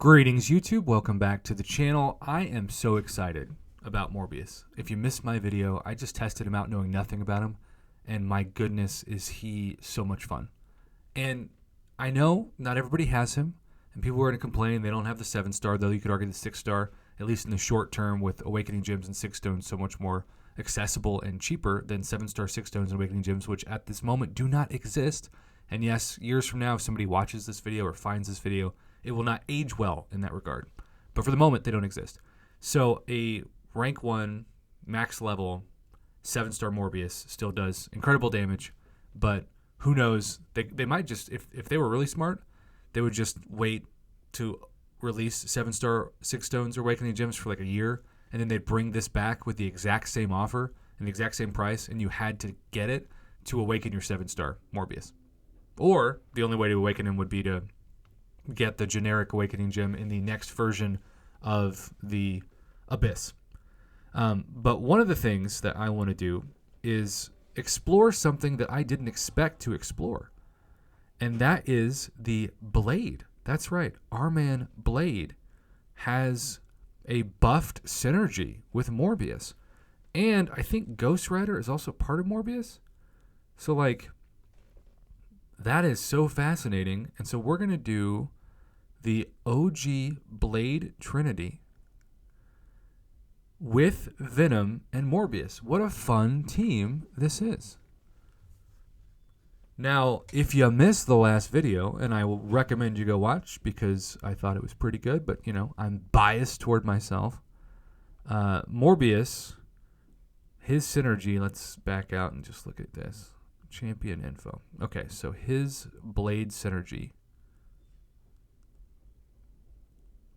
Greetings, YouTube. Welcome back to the channel. I am so excited about Morbius. If you missed my video, I just tested him out knowing nothing about him, and my goodness, is he so much fun. And I know not everybody has him, and people are going to complain they don't have the 7-star, though you could argue the 6-star, at least in the short term, with Awakening Gems and 6 stones so much more accessible and cheaper than 7-star 6 stones and Awakening Gems, which at this moment do not exist. And yes, years from now, if somebody watches this video or finds this video, it will not age well in that regard. But for the moment, they don't exist. So a rank 1, max level, 7-star Morbius still does incredible damage. But who knows? They might just, if they were really smart, they would just wait to release 7-star 6 stones or Awakening Gems for like a year. And then they'd bring this back with the exact same offer and the exact same price. And you had to get it to awaken your 7-star Morbius. Or the only way to awaken him would be to get the generic Awakening Gem in the next version of the Abyss. But one of the things that I want to do is explore something that I didn't expect to explore. And that is the Blade. That's right. Our man Blade has a buffed synergy with Morbius. And I think Ghost Rider is also part of Morbius. So, like, that is so fascinating. And so we're going to do the OG Blade Trinity with Venom and Morbius. What a fun team this is. Now, if you missed the last video, and I will recommend you go watch because I thought it was pretty good, but, you know, I'm biased toward myself. Morbius, his synergy, let's back out and just look at this. Champion info. Okay, so his Blade synergy.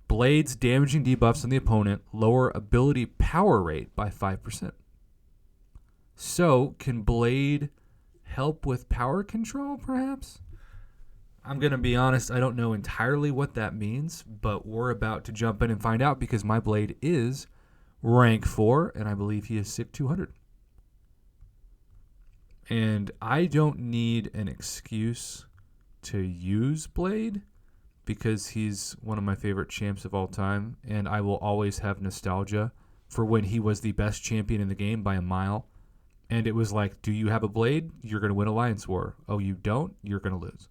Blade's damaging debuffs on the opponent lower ability power rate by 5%. So, can Blade help with power control, perhaps? I'm going to be honest, I don't know entirely what that means, but we're about to jump in and find out because my Blade is rank 4, and I believe he is SIC 200. And I don't need an excuse to use Blade because he's one of my favorite champs of all time, and I will always have nostalgia for when he was the best champion in the game by a mile. And it was like, do you have a Blade? You're going to win Alliance War. Oh, you don't? You're going to lose.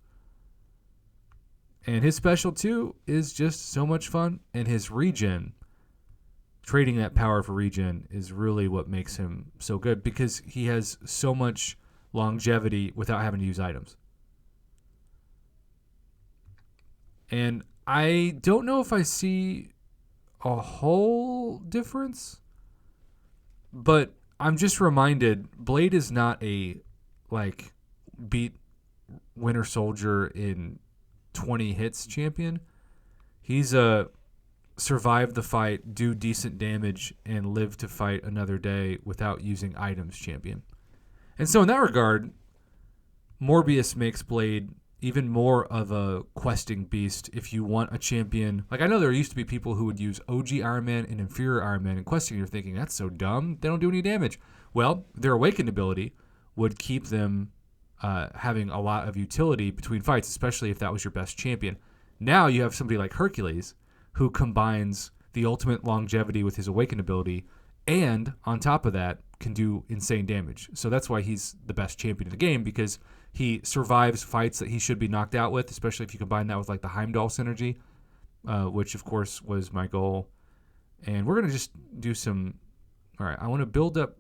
And his special, too, is just so much fun. And his regen, trading that power for regen, is really what makes him so good because he has so much longevity without having to use items. And I don't know if I see a whole difference, but I'm just reminded Blade is not a, like, beat Winter Soldier in 20 hits champion. He's a survive the fight, do decent damage, and live to fight another day without using items champion. And so in that regard, Morbius makes Blade even more of a questing beast if you want a champion. Like, I know there used to be people who would use OG Iron Man and Inferior Iron Man in questing. You're thinking, that's so dumb. They don't do any damage. Well, their Awakened ability would keep them having a lot of utility between fights, especially if that was your best champion. Now you have somebody like Hercules who combines the ultimate longevity with his Awakened ability, and on top of that, can do insane damage. So that's why he's the best champion in the game, because he survives fights that he should be knocked out with, especially if you combine that with like the Heimdall synergy, which of course was my goal. And we're going to just do some... All right, I want to build up,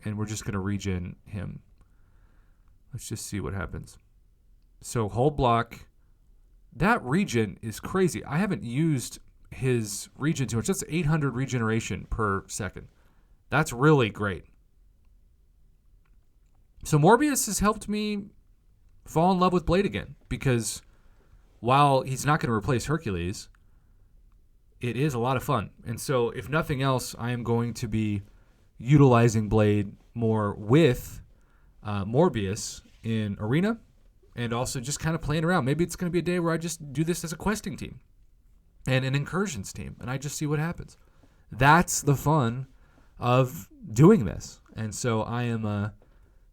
and we're just going to regen him. Let's just see what happens. So hold block. That regen is crazy. I haven't used his regen too much. That's 800 regeneration per second. That's really great. So Morbius has helped me fall in love with Blade again, because while he's not going to replace Hercules, it is a lot of fun. And so if nothing else, I am going to be utilizing Blade more with Morbius in Arena, and also just kind of playing around. Maybe it's going to be a day where I just do this as a questing team and an incursions team, and I just see what happens. That's the fun of doing this. And so I am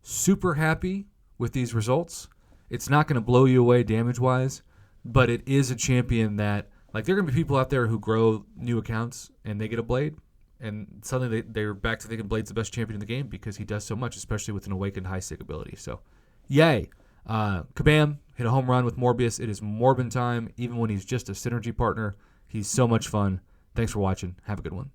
super happy with these results. It's not going to blow you away damage-wise, but it is a champion that, Like, there are going to be people out there who grow new accounts and they get a Blade, and suddenly they're back to thinking Blade's the best champion in the game because he does so much, especially with an awakened high stick ability. So, yay. Kabam hit a home run with Morbius. It is Morbin time, even when he's just a synergy partner. He's so much fun. Thanks for watching. Have a good one.